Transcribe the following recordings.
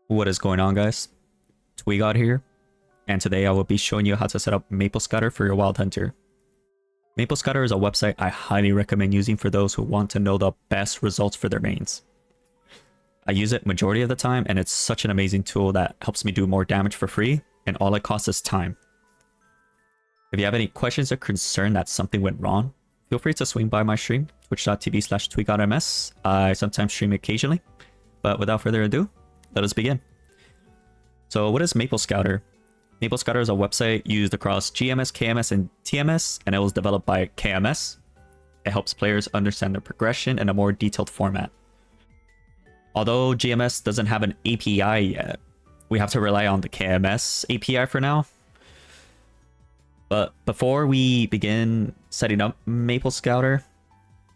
What is going on, guys? Tweegot here, and today I will be showing you how to set up Maple Scatter for your Wild Hunter. Maple Scatter is a website I highly recommend using for those who want to know the best results for their mains. I use it majority of the time, and it's such an amazing tool that helps me do more damage for free, and all it costs is time. If you have any questions or concern that something went wrong, feel free to swing by my stream, twitch.tv/tweegotms. I sometimes stream occasionally, but without further ado, let us begin. So what is Maple Scouter? Maple Scouter is a website used across GMS, KMS, and TMS, and it was developed by KMS. It helps players understand their progression in a more detailed format. Although GMS doesn't have an API yet, we have to rely on the KMS API for now. But before we begin setting up Maple Scouter,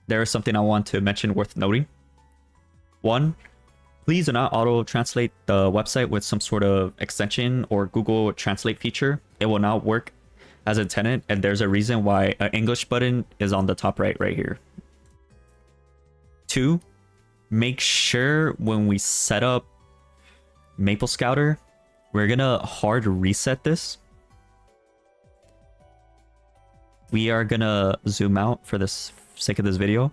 there is something I want to mention worth noting. One, please do not auto-translate the website with some sort of extension or Google Translate feature. It will not work as intended, and there's a reason why an English button is on the top right here. Two, make sure when we set up Maple Scouter, we're gonna hard reset this. We are gonna zoom out for the sake of this video.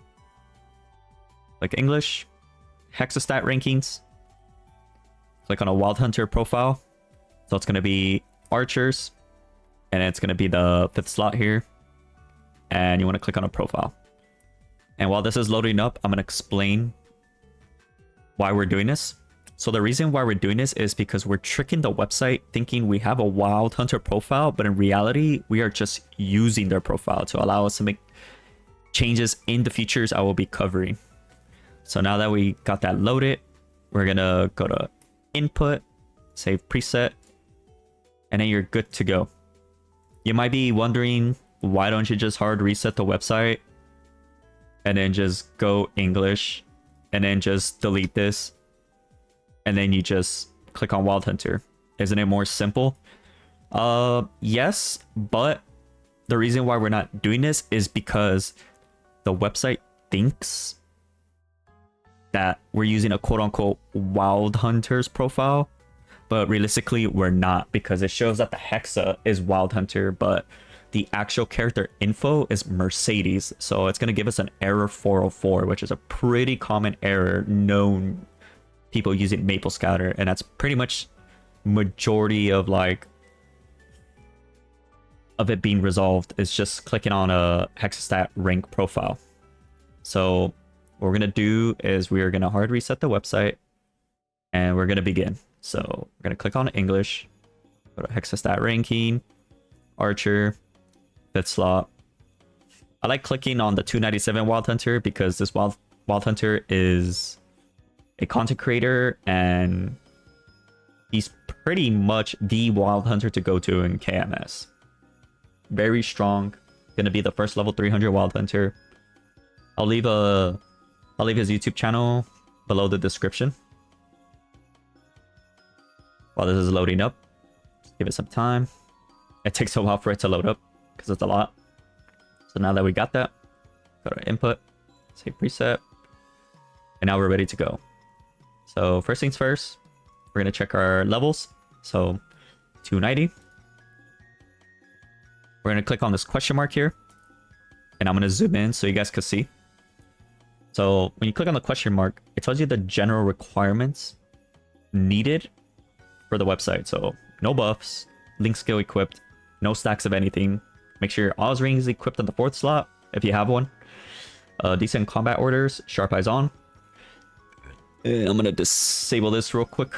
Click English, Hexa stat rankings. Click on a Wild Hunter profile. So it's gonna be archers, and it's gonna be the 5th slot here. And you want to click on a profile. And while this is loading up, I'm gonna explain why we're doing this. So the reason why we're doing this is because we're tricking the website thinking we have a Wild Hunter profile, but in reality, we are just using their profile to allow us to make changes in the features I will be covering. So now that we got that loaded, we're gonna go to input, save preset, and then you're good to go. You might be wondering, why don't you just hard reset the website and then just go English and then just delete this? And then you just click on Wild Hunter. Isn't it more simple? Yes, but the reason why we're not doing this is because the website thinks that we're using a quote-unquote Wild Hunter's profile, but realistically we're not, because it shows that the Hexa is Wild Hunter, but the actual character info is Mercedes. So it's going to give us an error 404, which is a pretty common error known people using Maple Scouter, and that's pretty much majority of it being resolved is just clicking on a Hexastat rank profile. So what we're gonna do is we are gonna hard reset the website, and we're gonna begin. So we're gonna click on English, go to Hexastat ranking, archer, 5th slot. I like clicking on the 297 Wild Hunter because this Wild Hunter is a content creator, and he's pretty much the Wild Hunter to go to in KMS. Very strong. Gonna be the first level 300 Wild Hunter. I'll leave his YouTube channel below the description. While this is loading up, just give it some time. It takes a while for it to load up because it's a lot. So now that we got that, go to input, save preset, and now we're ready to go. So first things first, we're gonna check our levels. So 290. We're gonna click on this question mark here, and I'm gonna zoom in so you guys can see. So when you click on the question mark, it tells you the general requirements needed for the website. So no buffs, link skill equipped, no stacks of anything. Make sure your Oz ring is equipped on the 4th slot if you have one. Decent combat orders, sharp eyes on. And I'm gonna disable this real quick.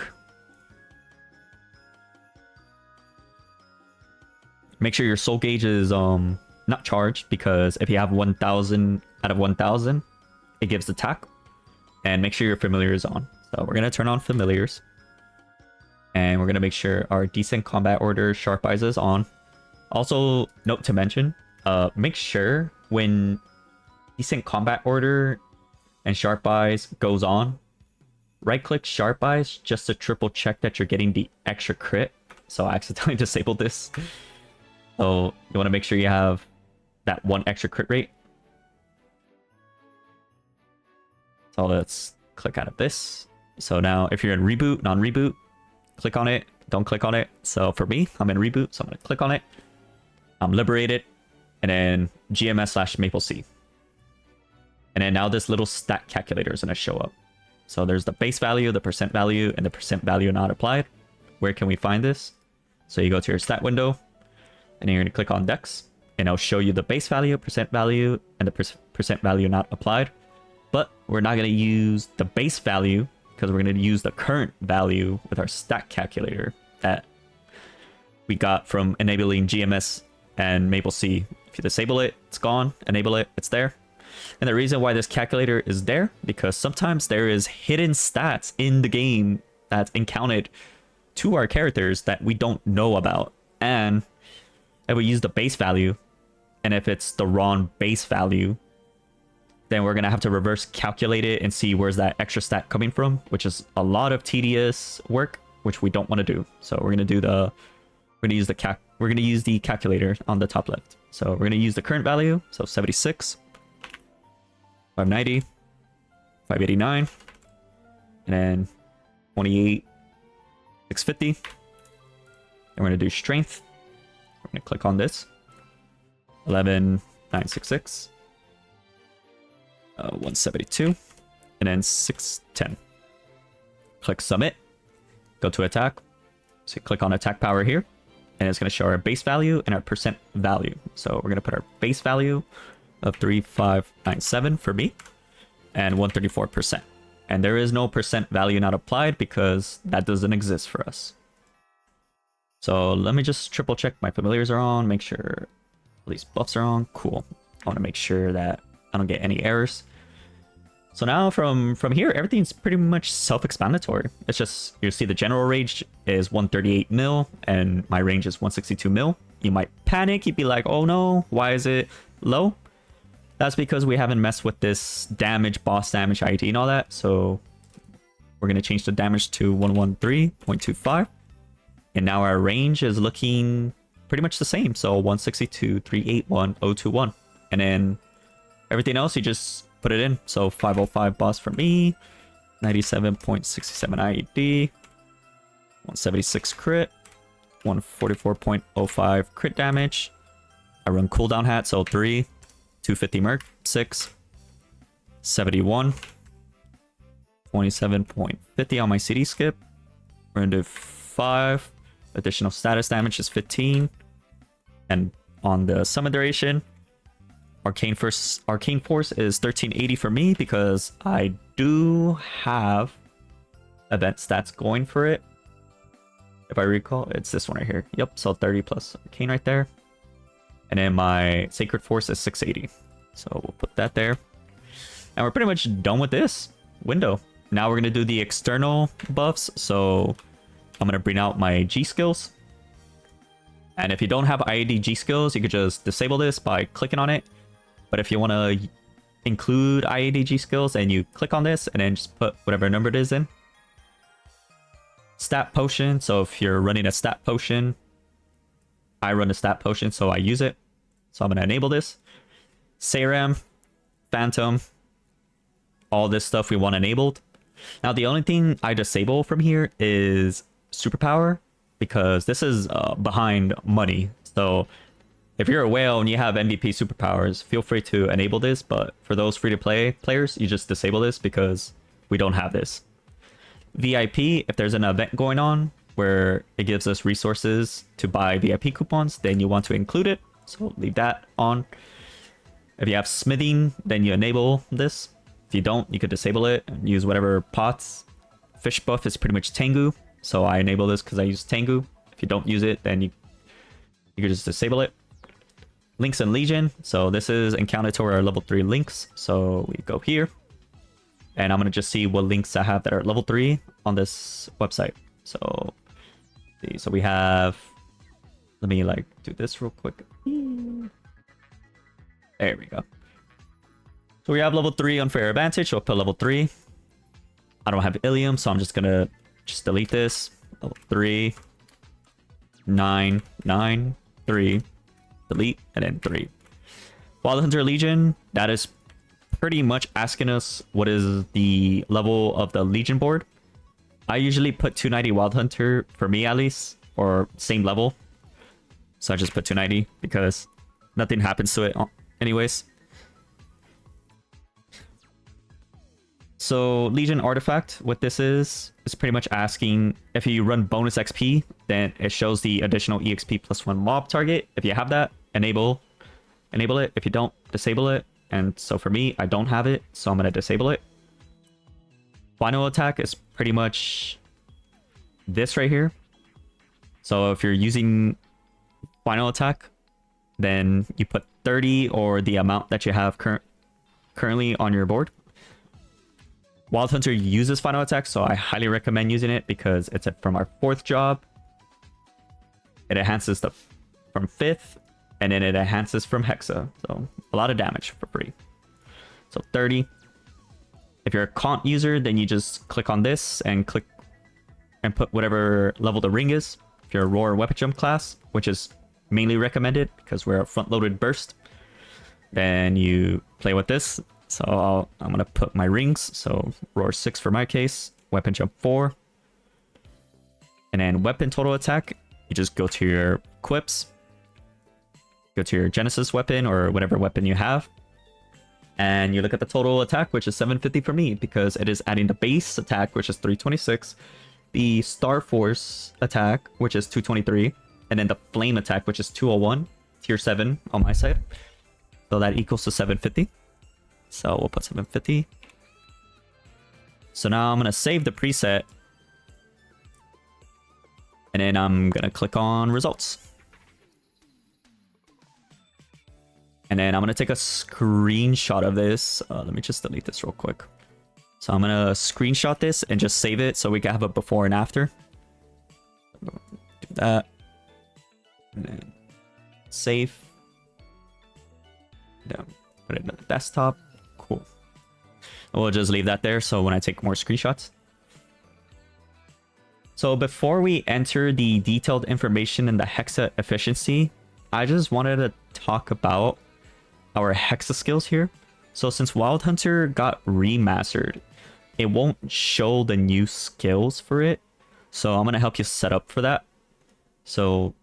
Make sure your soul gauge is not charged, because if you have 1000 out of 1000, it gives attack. And make sure your familiar is on. So we're gonna turn on familiars, and we're gonna make sure our decent combat order sharp eyes is on. Also, note to mention, make sure when decent combat order and sharp eyes goes on, right click sharp eyes just to triple check that you're getting the extra crit. So I accidentally disabled this. So you want to make sure you have that one extra crit rate. So let's click out of this. So now if you're in reboot, non-reboot, click on it, don't click on it. So for me, I'm in reboot, so I'm gonna click on it. I'm liberated, and then GMS/Maple C. And then now this little stat calculator is gonna show up. So there's the base value, the percent value, and the percent value not applied. Where can we find this? So you go to your stat window, and then you're gonna click on Dex, and it'll show you the base value, percent value, and the percent value not applied. But we're not gonna use the base value because we're gonna use the current value with our stat calculator that we got from enabling GMS and Maple C. If you disable it, it's gone. Enable it, it's there. And the reason why this calculator is there, because sometimes there is hidden stats in the game that's encountered to our characters that we don't know about. And if we use the base value, and if it's the wrong base value, then we're gonna have to reverse calculate it and see where's that extra stat coming from, which is a lot of tedious work, which we don't want to do. So we're gonna use the calculator on the top left. So we're gonna use the current value, so 76, 590, 589, and then 28, 650. And we're gonna do strength. We're gonna click on this. 11,966. 172, and then 610. Click submit, go to attack. So click on attack power here, and it's going to show our base value and our percent value. So we're going to put our base value of 3597 for me and 134%. And there is no percent value not applied because that doesn't exist for us. So let me just triple check my familiars are on, make sure all these buffs are on. Cool. I want to make sure that I don't get any errors. So now from here, everything's pretty much self-explanatory. It's just, you see the general range is 138 mil, and my range is 162 mil. You might panic, you'd be like, oh no, why is it low? That's because we haven't messed with this damage, boss damage ID and all that. So we're going to change the damage to 113.25. And now our range is looking pretty much the same. So 162, 381, 021. And then everything else, you just put it in. So 505 boss for me, 97.67 IED, 176 crit, 144.05 crit damage. I run cooldown hat, so 3, 250 merc, 6, 71, 27.50 on my CD skip. We're gonna do 5. Additional status damage is 15. And on the summon duration, Arcane Force is 1380 for me because I do have event stats going for it. If I recall, it's this one right here. Yep, so 30 plus Arcane right there. And then my Sacred Force is 680. So we'll put that there. And we're pretty much done with this window. Now we're going to do the external buffs. So I'm going to bring out my G skills. And if you don't have IAD G skills, you could just disable this by clicking on it. But if you want to include IADG skills, and you click on this and then just put whatever number it is in. Stat potion. So if you're running a stat potion, I run a stat potion, so I use it. So I'm going to enable this. Serum, Phantom, all this stuff we want enabled. Now the only thing I disable from here is superpower, because this is behind money. So if you're a whale and you have MVP superpowers, feel free to enable this, but for those free-to-play players, you just disable this because we don't have this. VIP, if there's an event going on where it gives us resources to buy VIP coupons, then you want to include it, so leave that on. If you have smithing, then you enable this. If you don't, you could disable it and use whatever pots. Fish buff is pretty much Tengu, so I enable this because I use Tengu. If you don't use it, then you could just disable it. Links and Legion. So this is encountered to our level 3 links. So we go here. And I'm going to just see what links I have that are level 3 on this website. So we have... Let me do this real quick. There we go. So we have level 3 unfair advantage. So I'll put level 3. I don't have Ilium, so I'm just going to delete this. Level 3. 9, 9, 3. Delete, and then 3. Wild Hunter Legion, that is pretty much asking us what is the level of the Legion board. I usually put 290 Wild Hunter, for me at least, or same level. So I just put 290 because nothing happens to it anyways. So Legion Artifact, what this is pretty much asking if you run bonus XP, then it shows the additional EXP +1 mob target. If you have that, enable it. If you don't, disable it. And so for me, I don't have it, so I'm going to disable it. Final attack is pretty much this right here. So if you're using final attack, then you put 30 or the amount that you have currently on your board. Wild Hunter uses final attack, so I highly recommend using it because it's from our 4th job. It enhances from 5th, and then it enhances from Hexa. So a lot of damage for free. So 30. If you're a Kant user, then you just click on this and click and put whatever level the ring is. If you're a Roar Weapon Jump class, which is mainly recommended because we're a front-loaded burst, then you play with this. So I'm going to put my rings. So Roar 6 for my case, Weapon Jump 4. And then Weapon Total Attack, you just go to your equips. Go to your Genesis weapon or whatever weapon you have. And you look at the total attack, which is 750 for me because it is adding the base attack, which is 326. The Star Force attack, which is 223. And then the Flame attack, which is 201. Tier 7 on my side. So that equals to 750. So we'll put 750. So now I'm going to save the preset. And then I'm going to click on results. And then I'm going to take a screenshot of this. Let me just delete this real quick. So I'm going to screenshot this and just save it so we can have a before and after. Do that. And then save. Then put it in the desktop. Cool. We'll just leave that there so when I take more screenshots. So before we enter the detailed information in the Hexa efficiency, I just wanted to talk about our Hexa skills here. So since Wild Hunter got remastered, it won't show the new skills for it. So I'm going to help you set up for that. So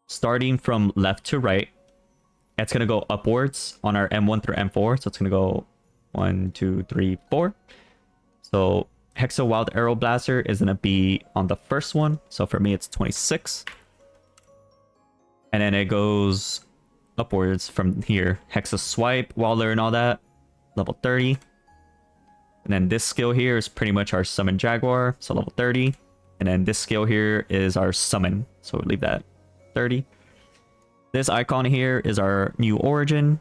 starting from left to right, it's going to go upwards on our M1 through M4. So it's going to go 1, 2, 3, 4. So Hexa Wild Arrow Blaster is going to be on the first one. So for me, it's 26. And then it goes upwards from here. Hexa Swipe, Waller, and all that. Level 30. And then this skill here is pretty much our Summon Jaguar. So level 30. And then this skill here is our Summon. So we'll leave that 30. This icon here is our new Origin.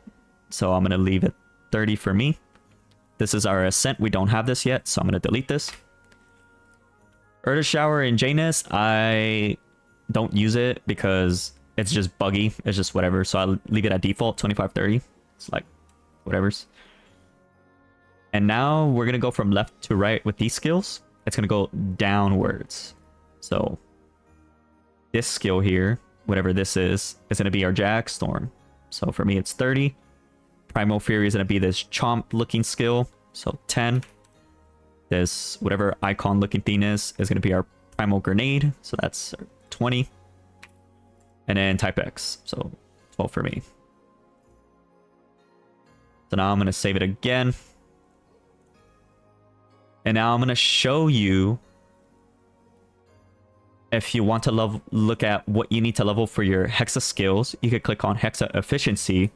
So I'm going to leave it 30 for me. This is our Ascent. We don't have this yet, so I'm going to delete this. Urda Shower and Janus, I don't use it because it's just buggy. It's just whatever. So I'll leave it at default, 2530. It's like whatever's. And now we're going to go from left to right with these skills. It's going to go downwards. So this skill here, whatever this is going to be our Jag Storm. So for me, it's 30. Primal Fury is going to be this chomp looking skill. So 10. This whatever icon looking thing is going to be our Primal Grenade. So that's 20. And then type X. So 12 for me. So now I'm going to save it again. And now I'm going to show you if you want to look at what you need to level for your Hexa skills. You could click on Hexa Efficiency.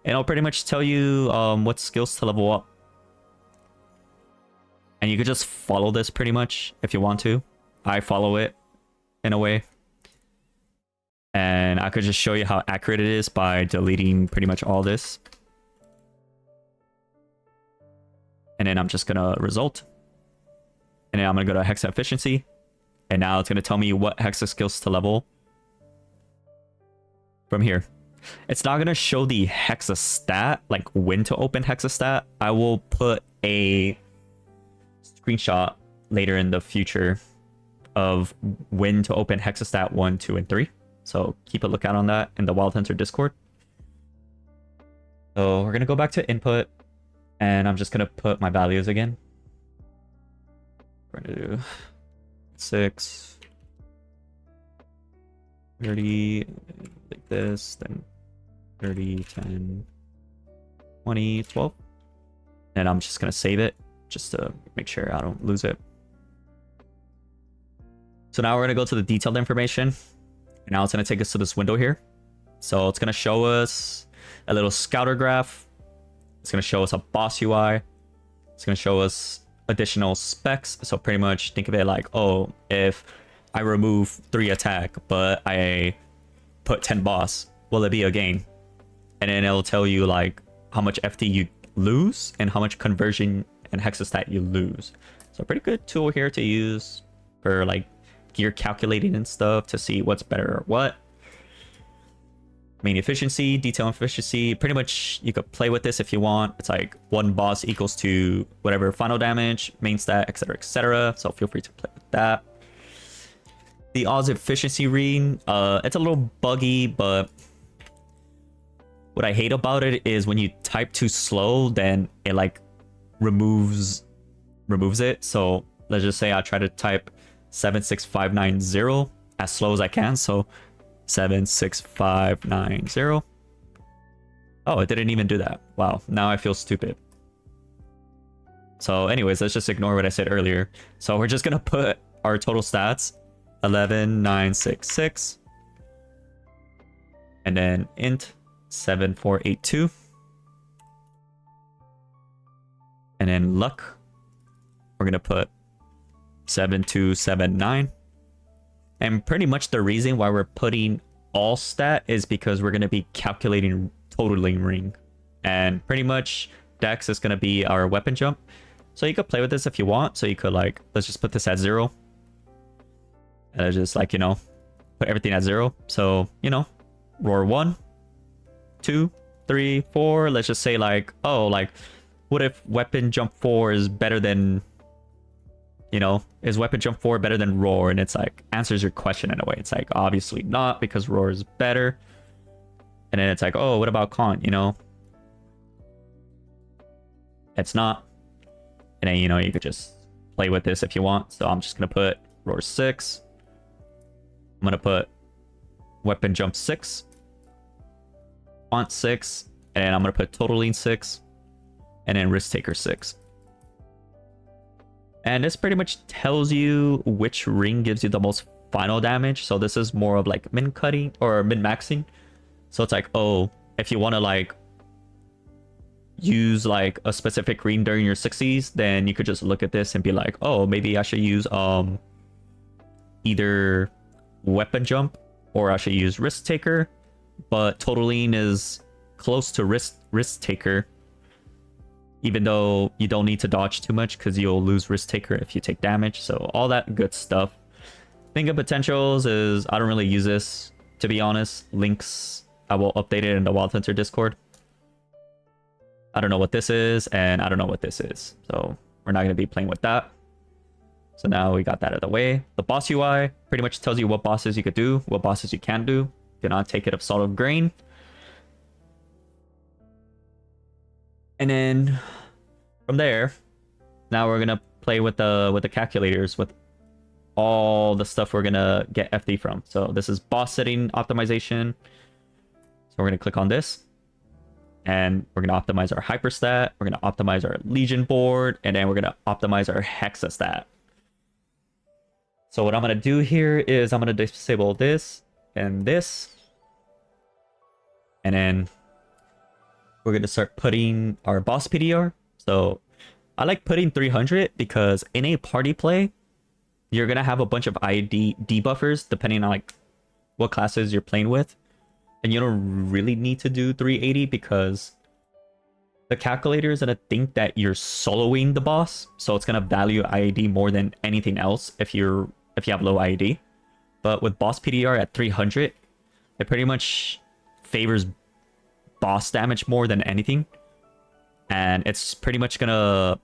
And it'll pretty much tell you what skills to level up. And you could just follow this pretty much if you want to. I follow it in a way. And I could just show you how accurate it is by deleting pretty much all this. And then I'm just going to result. And then I'm going to go to Hexa Efficiency. And now it's going to tell me what Hexa skills to level from here. It's not going to show the Hexa stat, like when to open Hexa stat. I will put a screenshot later in the future of when to open Hexa stat 1, 2, and 3. So keep a lookout on that in the Wild Hunter Discord. So we're going to go back to input. And I'm just going to put my values again. We're gonna do 6, 30, like this, then 30, 10, 20, 12. And I'm just gonna save it just to make sure I don't lose it. So now we're gonna go to the detailed information. And now it's gonna take us to this window here. So it's gonna show us a little scouter graph. It's gonna show us a boss UI. It's gonna show us additional specs. So pretty much think of it like, oh, if I remove 3 attack, but I put 10 boss, will it be a gain? And then it'll tell you like how much FT you lose and how much conversion and Hexa stat you lose. So pretty good tool here to use for like gear calculating and stuff to see what's better or what. Main efficiency, detail efficiency, pretty much you could play with this if you want. It's like 1 boss equals to whatever final damage, main stat, etc, etc. So feel free to play with that. The odds efficiency reading, it's a little buggy, but what I hate about it is when you type too slow, then it like removes it. So let's just say I try to type 76590 as slow as I can. So 76590. Oh, it didn't even do that. Wow, now I feel stupid. So anyways, let's just ignore what I said earlier. So we're just gonna put our total stats 11966 and then int 7482, and then luck we're gonna put 7279. And pretty much the reason why we're putting all stat is because we're going to be calculating totaling ring. And pretty much Dex is going to be our weapon jump. So you could play with this if you want. So you could like, let's just put this at 0. And just like, you know, put everything at 0. So, you know, roar 1, 2, 3, 4. Let's just say like, oh, like, what if weapon jump 4 is better than... You know, is weapon jump 4 better than roar? And it's like answers your question in a way. It's like obviously not, because roar is better. And then it's like, oh, what about con? You know, it's not. And then, you know, you could just play with this if you want. So I'm just gonna put roar 6. I'm gonna put weapon jump 6, font 6, and I'm gonna put totaling 6, and then risk taker 6. And this pretty much tells you which ring gives you the most final damage. So this is more of like min cutting or min maxing. So it's like, oh, if you want to like use like a specific ring during your 60s, then you could just look at this and be like, oh, maybe I should use either weapon jump or I should use risk taker. But totaling is close to risk taker, even though you don't need to dodge too much because you'll lose risk taker if you take damage. So all that good stuff. Thing of potentials is I don't really use this, to be honest. Links, I will update it in the Wild Hunter Discord. I don't know what this is, and I don't know what this is. So we're not going to be playing with that. So now we got that out of the way. The boss UI pretty much tells you what bosses you could do, what bosses you can do. Do not take it of salt of grain. And then from there, now we're gonna play with the calculators with all the stuff we're gonna get FD from. So this is boss setting optimization. So we're gonna click on this, and we're gonna optimize our hyperstat. We're gonna optimize our legion board, and then we're gonna optimize our hexa stat. So what I'm gonna do here is I'm gonna disable this and this, and then we're going to start putting our boss PDR. So I like putting 300 because in a party play, you're going to have a bunch of ID debuffers depending on like what classes you're playing with. And you don't really need to do 380 because the calculator is going to think that you're soloing the boss. So it's going to value IAD more than anything else if you have low IAD. But with boss PDR at 300, it pretty much favors boss damage more than anything, and it's pretty much gonna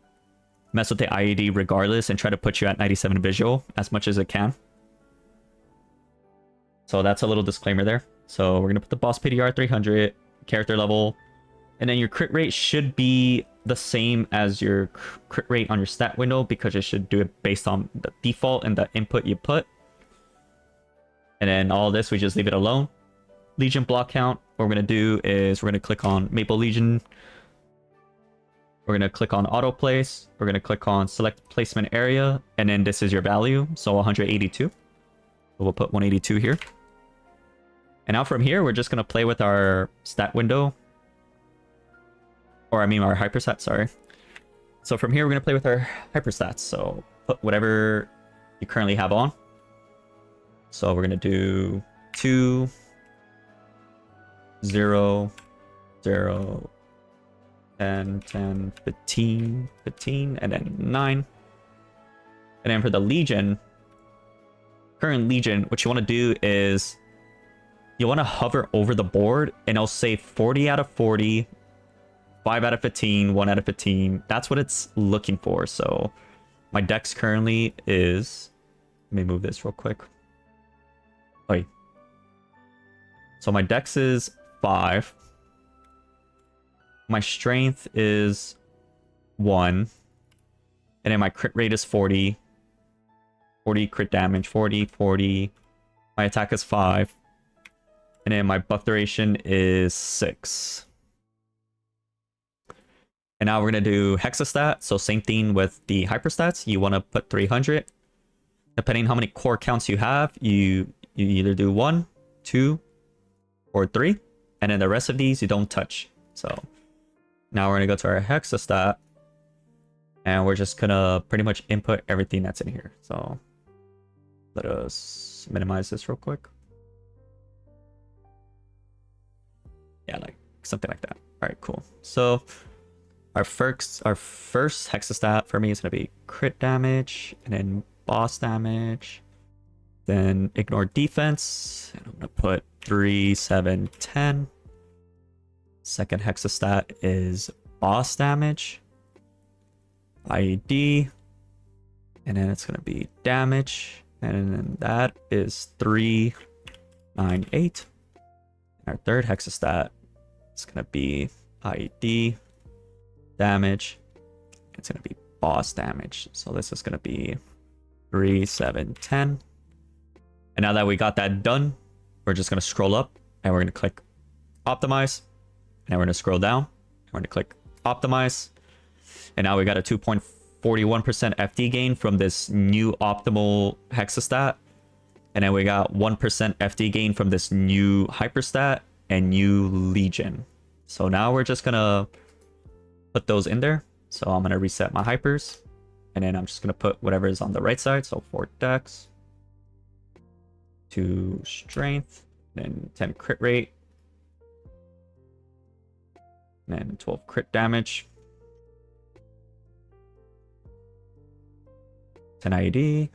mess with the IED regardless and try to put you at 97 visual as much as it can. So that's a little disclaimer there. So we're gonna put the boss PDR 300, character level, and then your crit rate should be the same as your crit rate on your stat window because it should do it based on the default and the input you put. And then all this, we just leave it alone. Legion block count, what we're going to do is we're going to click on Maple Legion. We're going to click on auto place. We're going to click on select placement area. And then this is your value. So 182. We'll put 182 here. And now from here, we're just going to play with our stat window. Or I mean our hyperstat, sorry. So from here, we're going to play with our hyperstats. So put whatever you currently have on. So we're going to do 2, 0, 0, 10, 10, 15, 15, and then 9. And then for the Legion, current Legion, what you want to do is you want to hover over the board and it'll say 40 out of 40, 5 out of 15, 1 out of 15. That's what it's looking for. So my dex currently is, let me move this real quick. Wait. So my dex is 5. My strength is 1. And then my crit rate is 40. 40 crit damage, 40, 40. My attack is 5. And then my buff duration is 6. And now we're going to do Hexa stat. So same thing with the hyperstats. You want to put 300. Depending on how many core counts you have, you either do 1, 2, or 3. And then the rest of these you don't touch. So now we're going to go to our Hexa stat. And we're just going to pretty much input everything that's in here. So let us minimize this real quick. Yeah, like something like that. All right, cool. So our first Hexa stat for me is going to be crit damage and then boss damage. Then ignore defense. And I'm going to put 3, 7, 10. Second Hexa stat is boss damage. IED. And then it's going to be damage. And then that is 3, 9, 8. And our third Hexa stat is going to be IED. Damage. It's going to be boss damage. So this is going to be 3, 7, 10. And now that we got that done, we're just going to scroll up and we're going to click optimize. And then we're going to scroll down. And we're going to click optimize. And now we got a 2.41% FD gain from this new optimal Hexastat. And then we got 1% FD gain from this new hyperstat and new Legion. So now we're just going to put those in there. So I'm going to reset my hypers. And then I'm just going to put whatever is on the right side. So 4 dex, 2 strength, then 10 crit rate, and then 12 crit damage, 10 IED.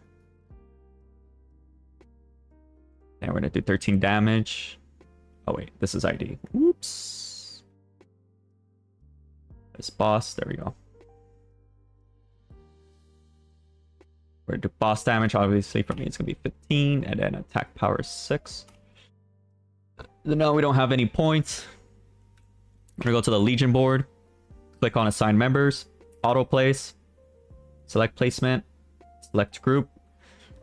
Then we're going to do 13 damage. Oh wait, this is ID. Oops. This boss, there we go. We're going to do boss damage, obviously for me it's going to be 15, and then attack power is 6. No, we don't have any points. We're going to go to the Legion board, click on assign members, auto place, select placement, select group,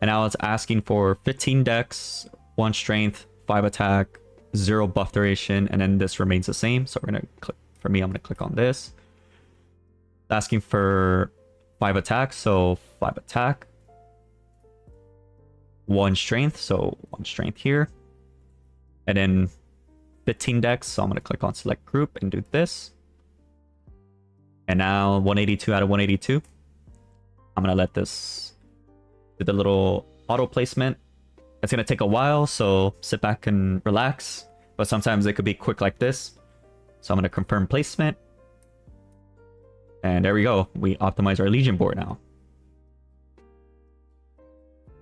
and now it's asking for 15 dex, 1 strength, 5 attack, 0 buff duration, and then this remains the same. So we're going to click, for me, I'm going to click on this. It's asking for 5 attack, so 5 attack, 1 strength, so 1 strength here, and then 15 dex, so I'm going to click on select group and do this. And now 182 out of 182. I'm going to let this do the little auto placement. It's going to take a while, so sit back and relax. But sometimes it could be quick like this. So I'm going to confirm placement. And there we go. We optimize our Legion board now.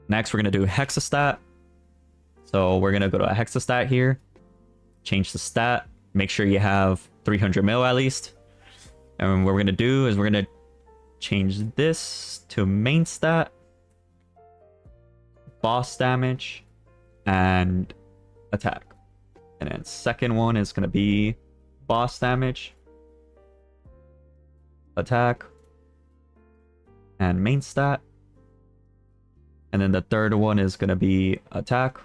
Next, we're going to do Hexastat. So we're going to go to a Hexastat here. Change the stat. Make sure you have 300 mil at least. And what we're going to do is we're going to change this to main stat, boss damage, and attack. And then second one is going to be boss damage, attack, and main stat. And then the third one is going to be attack,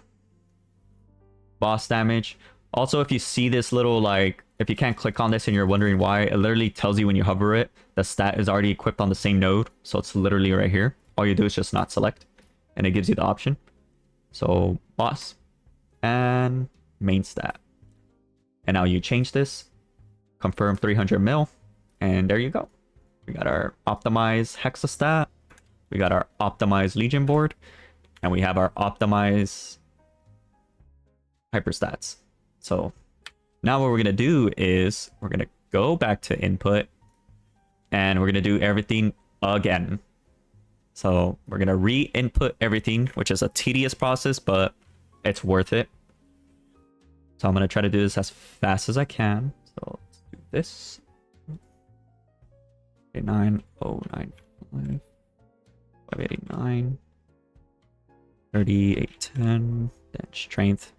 boss damage. Also, if you see this little, like, if you can't click on this and you're wondering why, it literally tells you when you hover it, the stat is already equipped on the same node. So it's literally right here. All you do is just not select, and it gives you the option. So boss and main stat. And now you change this, confirm 300 mil, and there you go. We got our optimized Hexa stat, we got our optimized Legion board, and we have our optimized hyperstats. So now what we're going to do is we're going to go back to input, and we're going to do everything again. So we're going to re-input everything, which is a tedious process, but it's worth it. So I'm going to try to do this as fast as I can. So let's do this. 909.5, 589, 3810, then strength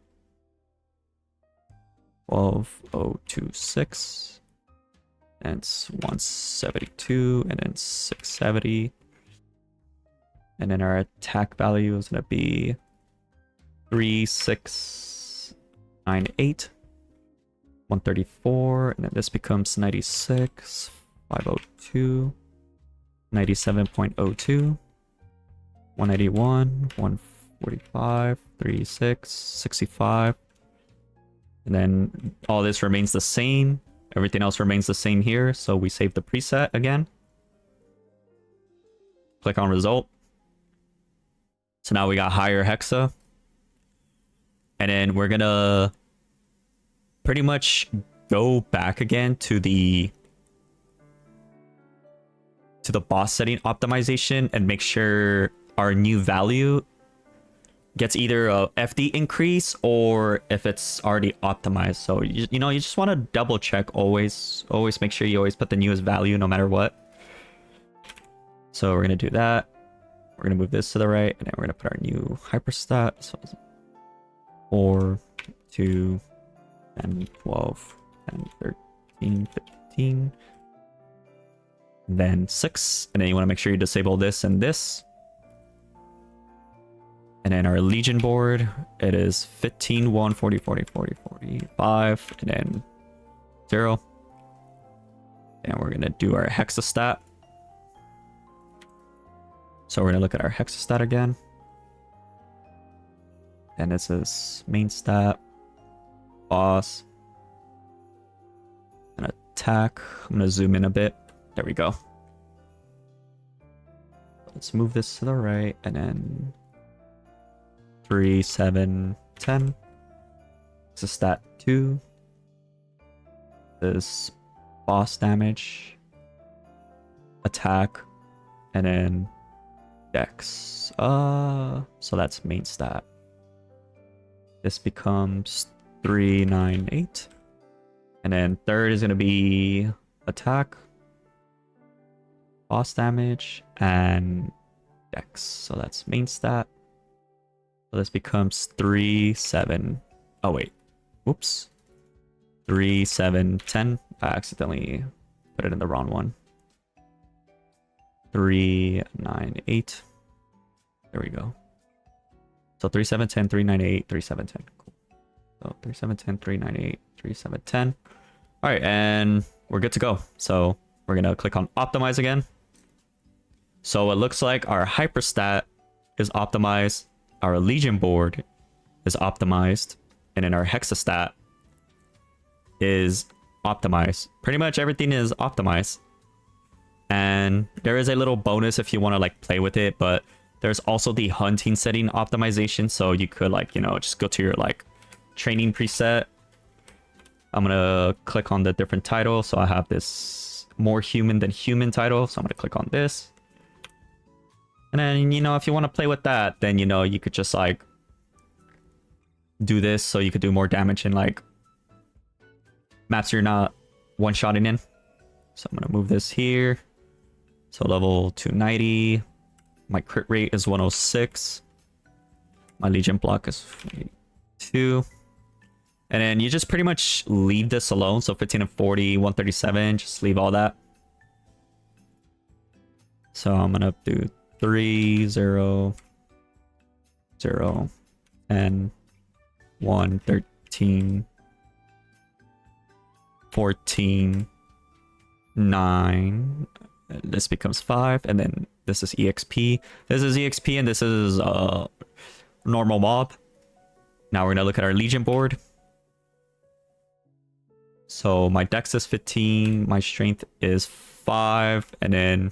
12026, and it's 172, and then 670. And then our attack value is going to be 3698, 134, and then this becomes 96, 502, 97.02, 181, 145, 36, 65. And then all this remains the same. Everything else remains the same here. So we save the preset again. Click on result. So now we got higher Hexa. And then we're gonna pretty much go back again to the boss setting optimization and make sure our new value gets either a FD increase or if it's already optimized. So you just want to double check always make sure you always put the newest value no matter what. So we're gonna do that. We're gonna move this to the right, and then we're gonna put our new hyperstat. So 4, 2, 10, 12, 10, 13, 15, and then 6. And then you want to make sure you disable this and this. And then our Legion board, it is 15, 1, 40, 40, 40, 45, and then 0. And we're gonna do our Hexa stat. So we're gonna look at our Hexa stat again. And this is main stat, boss, and attack. I'm gonna zoom in a bit. There we go. Let's move this to the right, and then 3, 7, 10. This is stat 2. This boss damage, attack, and then dex. So that's main stat. This becomes 398. And then third is going to be attack, boss damage, and dex. So that's main stat. So this becomes 3, 7. Oh, wait. Whoops. 3, 7, 10. I accidentally put it in the wrong one. 3, 9, 8. There we go. So 3, 7, 10, 3, 9, 8, 3, 7, 10. Cool. So 3, 7, 10, 3, 9, 8, 3, 7, 10. All right, and we're good to go. So we're going to click on optimize again. So it looks like our hyperstat is optimized. Our Legion board is optimized. And then our Hexastat is optimized. Pretty much everything is optimized. And there is a little bonus if you want to like play with it, but there's also the hunting setting optimization. So you could like, just go to your like training preset. I'm going to click on the different title. So I have this more human than human title. So I'm going to click on this. And then, if you want to play with that, then, you could just like do this. So you could do more damage in like maps you're not one-shotting in. So I'm going to move this here. So level 290. My crit rate is 106. My Legion block is 2. And then you just pretty much leave this alone. So 15 and 40, 137, just leave all that. So I'm gonna do 3, 0, 0, 10, 1, 13, 14, 9. This becomes 5, and then this is EXP. This is EXP, and this is normal mob. Now we're gonna look at our Legion board. So my dex is 15, my strength is 5, and then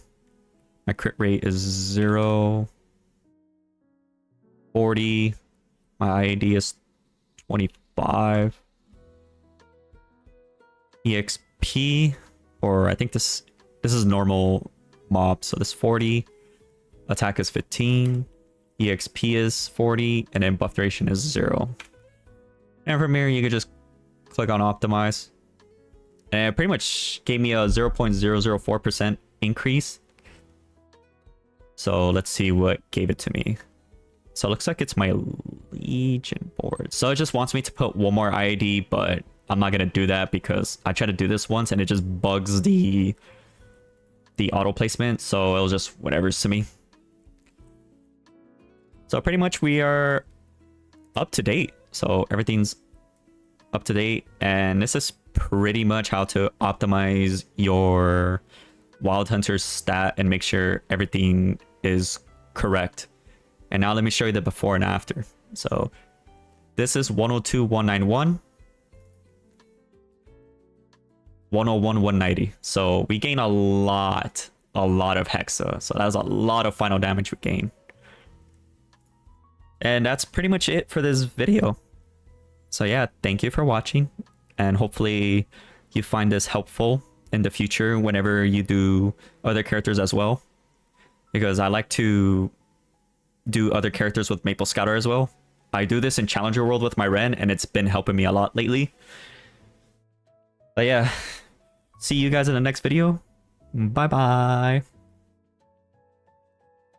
my crit rate is 0, 40. My IAD is 25. EXP, or I think this is normal mob, so this 40. Attack is 15. EXP is 40, and then buff duration is 0. And from here, you could just click on optimize. And it pretty much gave me a 0.004% increase. So let's see what gave it to me. So it looks like it's my Legion board. So it just wants me to put one more IAD, but I'm not gonna do that because I tried to do this once and it just bugs the auto placement. So it'll just whatever's to me. So pretty much we are up to date. So everything's up to date, and this is pretty much how to optimize your Wild Hunter's stat and make sure everything is correct. And now let me show you the before and after. So this is 102, 191, 101, 190. So we gain a lot of Hexa. So that's a lot of final damage we gain. And that's pretty much it for this video. So yeah, thank you for watching, and hopefully you find this helpful in the future whenever you do other characters as well, because I like to do other characters with Maple Scouter as well. I do this in Challenger World with my Ren, and it's been helping me a lot lately. But yeah, see you guys in the next video. Bye bye.